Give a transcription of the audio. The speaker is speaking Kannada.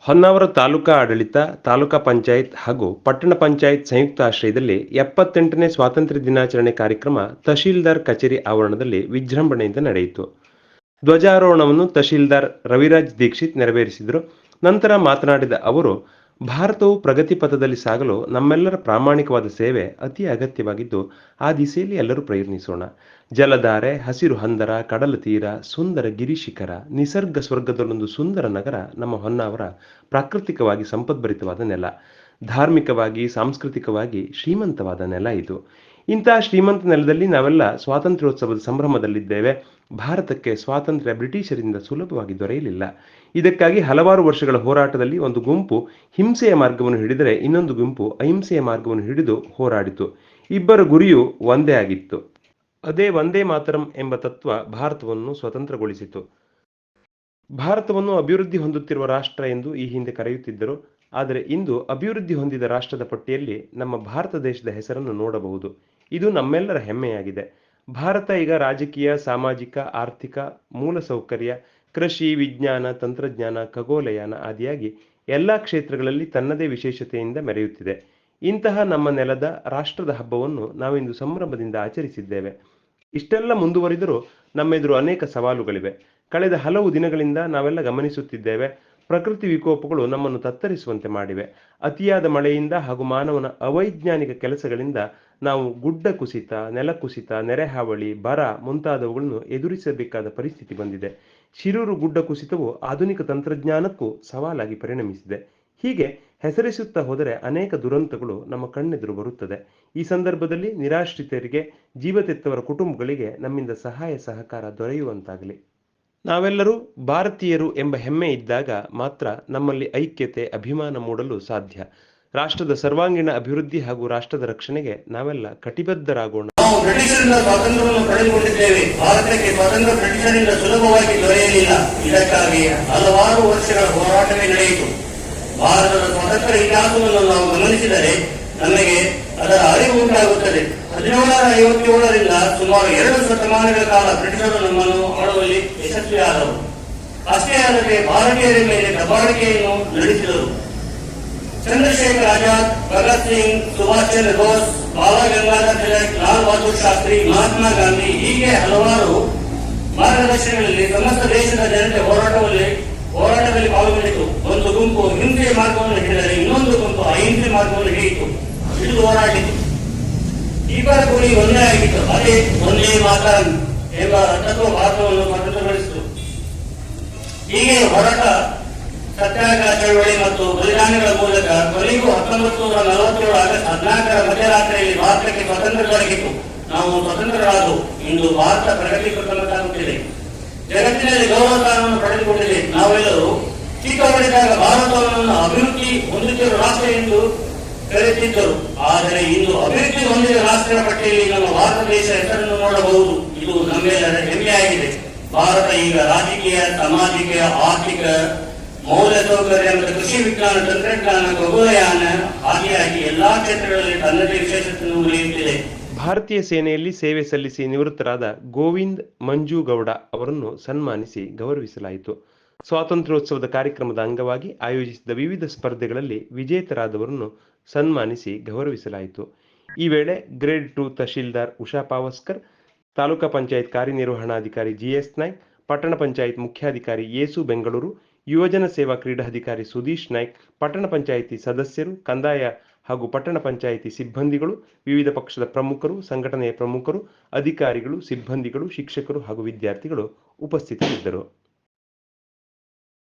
ಹೊನ್ನಾವರ ತಾಲೂಕಾ ಆಡಳಿತ, ತಾಲೂಕಾ ಪಂಚಾಯತ್ ಹಾಗೂ ಪಟ್ಟಣ ಪಂಚಾಯತ್ ಸಂಯುಕ್ತ ಆಶ್ರಯದಲ್ಲಿ 78ನೇ ಸ್ವಾತಂತ್ರ್ಯ ದಿನಾಚರಣೆ ಕಾರ್ಯಕ್ರಮ ತಹಶೀಲ್ದಾರ್ ಕಚೇರಿ ಆವರಣದಲ್ಲಿ ವಿಜೃಂಭಣೆಯಿಂದ ನಡೆಯಿತು. ಧ್ವಜಾರೋಹಣವನ್ನು ತಹಶೀಲ್ದಾರ್ ರವಿರಾಜ್ ದೀಕ್ಷಿತ್ ನೆರವೇರಿಸಿದರು. ನಂತರ ಮಾತನಾಡಿದ ಅವರು, ಭಾರತವು ಪ್ರಗತಿ ಪಥದಲ್ಲಿ ಸಾಗಲು ನಮ್ಮೆಲ್ಲರ ಪ್ರಾಮಾಣಿಕವಾದ ಸೇವೆ ಅತಿ ಅಗತ್ಯವಾಗಿದ್ದು, ಆ ದಿಸೆಯಲ್ಲಿ ಎಲ್ಲರೂ ಪ್ರಯತ್ನಿಸೋಣ. ಜಲಧಾರೆ, ಹಸಿರು ಹಂದರ, ಕಡಲ ತೀರ, ಸುಂದರ ಗಿರಿಶಿಖರ, ನಿಸರ್ಗ ಸ್ವರ್ಗದಲ್ಲೊಂದು ಸುಂದರ ನಗರ ನಮ್ಮ ಹೊನ್ನಾವರ ಪ್ರಾಕೃತಿಕವಾಗಿ ಸಂಪದ್ಭರಿತವಾದ ನೆಲ, ಧಾರ್ಮಿಕವಾಗಿ ಸಾಂಸ್ಕೃತಿಕವಾಗಿ ಶ್ರೀಮಂತವಾದ ನೆಲ ಇದು. ಇಂತಹ ಶ್ರೀಮಂತ ನೆಲದಲ್ಲಿ ನಾವೆಲ್ಲ ಸ್ವಾತಂತ್ರ್ಯೋತ್ಸವದ ಸಂಭ್ರಮದಲ್ಲಿದ್ದೇವೆ. ಭಾರತಕ್ಕೆ ಸ್ವಾತಂತ್ರ್ಯ ಬ್ರಿಟಿಷರಿಂದ ಸುಲಭವಾಗಿ ದೊರೆಯಲಿಲ್ಲ. ಇದಕ್ಕಾಗಿ ಹಲವಾರು ವರ್ಷಗಳ ಹೋರಾಟದಲ್ಲಿ ಒಂದು ಗುಂಪು ಹಿಂಸೆಯ ಮಾರ್ಗವನ್ನು ಹಿಡಿದರೆ ಇನ್ನೊಂದು ಗುಂಪು ಅಹಿಂಸೆಯ ಮಾರ್ಗವನ್ನು ಹಿಡಿದು ಹೋರಾಡಿತು. ಇಬ್ಬರ ಗುರಿಯೂ ಒಂದೇ ಆಗಿತ್ತು. ಅದೇ ವಂದೇ ಮಾತರಂ ಎಂಬ ತತ್ವ ಭಾರತವನ್ನು ಸ್ವತಂತ್ರಗೊಳಿಸಿತು. ಭಾರತವನ್ನು ಅಭಿವೃದ್ಧಿ ಹೊಂದುತ್ತಿರುವ ರಾಷ್ಟ್ರ ಎಂದು ಈ ಹಿಂದೆ ಕರೆಯುತ್ತಿದ್ದರು. ಆದರೆ ಇಂದು ಅಭಿವೃದ್ಧಿ ಹೊಂದಿದ ರಾಷ್ಟ್ರದ ಪಟ್ಟಿಯಲ್ಲಿ ನಮ್ಮ ಭಾರತ ದೇಶದ ಹೆಸರನ್ನು ನೋಡಬಹುದು. ಇದು ನಮ್ಮೆಲ್ಲರ ಹೆಮ್ಮೆಯಾಗಿದೆ. ಭಾರತ ಈಗ ರಾಜಕೀಯ, ಸಾಮಾಜಿಕ, ಆರ್ಥಿಕ, ಮೂಲಸೌಕರ್ಯ, ಕೃಷಿ, ವಿಜ್ಞಾನ, ತಂತ್ರಜ್ಞಾನ, ಖಗೋಳಯಾನ ಆದಿಯಾಗಿ ಎಲ್ಲ ಕ್ಷೇತ್ರಗಳಲ್ಲಿ ತನ್ನದೇ ವಿಶೇಷತೆಯಿಂದ ಮೆರೆಯುತ್ತಿದೆ. ಇಂತಹ ನಮ್ಮ ನೆಲದ ರಾಷ್ಟ್ರದ ಹಬ್ಬವನ್ನು ನಾವಿಂದು ಸಂಭ್ರಮದಿಂದ ಆಚರಿಸಿದ್ದೇವೆ. ಇಷ್ಟೆಲ್ಲ ಮುಂದುವರಿದರೂ ನಮ್ಮೆದುರು ಅನೇಕ ಸವಾಲುಗಳಿವೆ. ಕಳೆದ ಹಲವು ದಿನಗಳಿಂದ ನಾವೆಲ್ಲ ಗಮನಿಸುತ್ತಿದ್ದೇವೆ. ಪ್ರಕೃತಿ ವಿಕೋಪಗಳು ನಮ್ಮನ್ನು ತತ್ತರಿಸುವಂತೆ ಮಾಡಿವೆ. ಅತಿಯಾದ ಮಳೆಯಿಂದ ಹಾಗೂ ಮಾನವನ ಅವೈಜ್ಞಾನಿಕ ಕೆಲಸಗಳಿಂದ ನಾವು ಗುಡ್ಡ ಕುಸಿತ, ನೆಲ ಕುಸಿತ, ನೆರೆಹಾವಳಿ, ಬರ ಮುಂತಾದವುಗಳನ್ನು ಎದುರಿಸಬೇಕಾದ ಪರಿಸ್ಥಿತಿ ಬಂದಿದೆ. ಶಿರೂರು ಗುಡ್ಡ ಕುಸಿತವು ಆಧುನಿಕ ತಂತ್ರಜ್ಞಾನಕ್ಕೂ ಸವಾಲಾಗಿ ಪರಿಣಮಿಸಿದೆ. ಹೀಗೆ ಹೆಸರಿಸುತ್ತಾ ಹೋದರೆ ಅನೇಕ ದುರಂತಗಳು ನಮ್ಮ ಕಣ್ಣೆದುರು ಬರುತ್ತದೆ. ಈ ಸಂದರ್ಭದಲ್ಲಿ ನಿರಾಶ್ರಿತರಿಗೆ, ಜೀವತೆತ್ತವರ ಕುಟುಂಬಗಳಿಗೆ ನಮ್ಮಿಂದ ಸಹಾಯ ಸಹಕಾರ ದೊರೆಯುವಂತಾಗಲಿ. ನಾವೆಲ್ಲರೂ ಭಾರತೀಯರು ಎಂಬ ಹೆಮ್ಮೆ ಇದ್ದಾಗ ಮಾತ್ರ ನಮ್ಮಲ್ಲಿ ಐಕ್ಯತೆ, ಅಭಿಮಾನ ಮೂಡಲು ಸಾಧ್ಯ. ರಾಷ್ಟ್ರದ ಸರ್ವಾಂಗೀಣ ಅಭಿವೃದ್ಧಿ ಹಾಗೂ ರಾಷ್ಟ್ರದ ರಕ್ಷಣೆಗೆ ನಾವೆಲ್ಲ ಕಟಿಬದ್ಧರಾಗೋಣ. ನಾವು ಬ್ರಿಟಿಷರಿಂದ ಸ್ವಾತಂತ್ರ್ಯವನ್ನು ಪಡೆದುಕೊಂಡಿದ್ದೇವೆ. ಭಾರತಕ್ಕೆ ಸ್ವಾತಂತ್ರ್ಯ ಬ್ರಿಟಿಷರಿಂದ ಸುಲಭವಾಗಿ ದೊರೆಯಲಿಲ್ಲ. ಇದಕ್ಕಾಗಿ ಹಲವಾರು ವರ್ಷಗಳ ಹೋರಾಟವೇ ನಡೆಯಿತು. ಭಾರತದ ಸ್ವಾತಂತ್ರ್ಯ ಇತಿಹಾಸವನ್ನು ನಾವು ಗಮನಿಸಿದರೆ ನಮಗೆ ಅದರ ಅರಿವು ಉಂಟಾಗುತ್ತದೆ. 1757ರಿಂದ ಸುಮಾರು 2 ಶತಮಾನಗಳ ಕಾಲ ಬ್ರಿಟಿಷರು ನಮ್ಮನ್ನು ಆಳುವಲ್ಲಿ ಯಶಸ್ವಿಯಾದರು. ಅಷ್ಟೇ ಅಲ್ಲದೆ ಭಾರತೀಯರ ಮೇಲೆ ದಬ್ಬಾಳಿಕೆಯನ್ನು ನಡೆಸಿದರು. ಚಂದ್ರಶೇಖರ್ ಆಜಾದ್, ಭಗತ್ ಸಿಂಗ್, ಸುಭಾಷ್ ಚಂದ್ರ ಬೋಸ್, ಬಾಲ ಗಂಗಾಧರ್ ತಿಲಕ್, ಲಾಲ್ ಬಹದ್ದೂರ್ ಶಾಸ್ತ್ರಿ, ಮಹಾತ್ಮ ಗಾಂಧಿ ಹೀಗೆ ಹಲವಾರು ಮಾರ್ಗದರ್ಶನಗಳಲ್ಲಿ ಸಮಸ್ತ ದೇಶದ ಜನತೆ ಹೋರಾಟದಲ್ಲಿ ಪಾಲ್ಗೊಂಡಿತು. ಒಂದು ಗುಂಪು ಹಿಂಸೆ ಮಾರ್ಗವನ್ನು ಹಿಡಿದರೆ ಇನ್ನೊಂದು ಗುಂಪು ಅಹಿಂಸೆ ಮಾರ್ಗವನ್ನು ಹಿಡಿಯಿತು, ಹಿಡಿದು ಹೋರಾಡಿತು. ಇಬ್ಬರ ಗುರಿ ಒಂದೇ ಆಗಿತ್ತು. ಅದೇ ಒಂದೇ ಮಾತರಂ ಎಂಬ ತತ್ವ ಭಾರತವನ್ನು ಸ್ವತಂತ್ರಗೊಳಿಸಿತು. ಹೀಗೆ ಹೋರಾಟ, ಸತ್ಯಾಗ್ರಹ ಚಳವಳಿ ಮತ್ತು ಬಲಿದಾನಗಳ ಮೂಲಕ ಕೊನೆಗೂ 1947 ಆಗಸ್ಟ್ 14ರ ಮಧ್ಯರಾತ್ರಿಯಲ್ಲಿ ಭಾರತಕ್ಕೆ ಸ್ವಾತಂತ್ರ್ಯ ದೊರಕಿತು. ನಾವು ಸ್ವತಂತ್ರರಾದವು. ಇಂದು ಭಾರತ ಪ್ರಗತಿಪಥದಲ್ಲಾಗುತ್ತಿದೆ. ಜಗತ್ತಿನಲ್ಲಿ ಗೌರವ ಸ್ಥಾನವನ್ನು ಪಡೆದುಕೊಂಡಿದೆ. ನಾವೆಲ್ಲರೂ ಚಿಕ್ಕವರಿದ್ದಾಗ ಭಾರತವನ್ನು ಅಭಿವೃದ್ಧಿ ಹೊಂದುತ್ತಿರುವ ರಾಷ್ಟ್ರ ಎಂದು ಕರೆಯುತ್ತಿದ್ದರು. ಆದರೆ ಇಂದು ಅಭಿವೃದ್ಧಿ ಹೊಂದಿದ ರಾಷ್ಟ್ರ ಪಟ್ಟಿಯಲ್ಲಿ ನಮ್ಮ ಭಾರತ ದೇಶ ಹೆಸರನ್ನು ನೋಡಬಹುದು. ಇದು ನಮ್ಮೆಲ್ಲರ ಹೆಮ್ಮೆಯಾಗಿದೆ. ಭಾರತ ಈಗ ರಾಜಕೀಯ, ಸಾಮಾಜಿಕ, ಆರ್ಥಿಕ, ಮೌಲ್ಯ ಸೌಕರ್ಯ ಮತ್ತು ಕೃಷಿ ವಿಜ್ಞಾನ, ತಂತ್ರಜ್ಞಾನ, ಖಗೋಳಯಾನ ಆದಿಯಾಗಿ ಎಲ್ಲಾ ಕ್ಷೇತ್ರಗಳಲ್ಲಿ ತನ್ನದೇ ವಿಶೇಷತೆಯನ್ನು ಉಳಿಯುತ್ತಿದೆ. ಭಾರತೀಯ ಸೇನೆಯಲ್ಲಿ ಸೇವೆ ಸಲ್ಲಿಸಿ ನಿವೃತ್ತರಾದ ಗೋವಿಂದ್ ಮಂಜುಗೌಡ ಅವರನ್ನು ಸನ್ಮಾನಿಸಿ ಗೌರವಿಸಲಾಯಿತು. ಸ್ವಾತಂತ್ರ್ಯೋತ್ಸವದ ಕಾರ್ಯಕ್ರಮದ ಅಂಗವಾಗಿ ಆಯೋಜಿಸಿದ ವಿವಿಧ ಸ್ಪರ್ಧೆಗಳಲ್ಲಿ ವಿಜೇತರಾದವರನ್ನು ಸನ್ಮಾನಿಸಿ ಗೌರವಿಸಲಾಯಿತು. ಈ ವೇಳೆ ಗ್ರೇಡ್ 2 ತಹಶೀಲ್ದಾರ್ ಉಷಾ ಪಾವಸ್ಕರ್, ತಾಲೂಕಾ ಪಂಚಾಯತ್ ಕಾರ್ಯನಿರ್ವಹಣಾಧಿಕಾರಿ GS ನಾಯ್ಕ್, ಪಟ್ಟಣ ಪಂಚಾಯತ್ ಮುಖ್ಯಾಧಿಕಾರಿ ಯೇಸು ಬೆಂಗಳೂರು, ಯುವಜನ ಸೇವಾ ಕ್ರೀಡಾಧಿಕಾರಿ ಸುದೀಶ್ ನಾಯ್ಕ್, ಪಟ್ಟಣ ಪಂಚಾಯಿತಿ ಸದಸ್ಯರು, ಕಂದಾಯ ಹಾಗೂ ಪಟ್ಟಣ ಪಂಚಾಯಿತಿ ಸಿಬ್ಬಂದಿಗಳು, ವಿವಿಧ ಪಕ್ಷದ ಪ್ರಮುಖರು, ಸಂಘಟನೆಯ ಪ್ರಮುಖರು, ಅಧಿಕಾರಿಗಳು, ಸಿಬ್ಬಂದಿಗಳು, ಶಿಕ್ಷಕರು ಹಾಗೂ ವಿದ್ಯಾರ್ಥಿಗಳು ಉಪಸ್ಥಿತರಿದ್ದರು.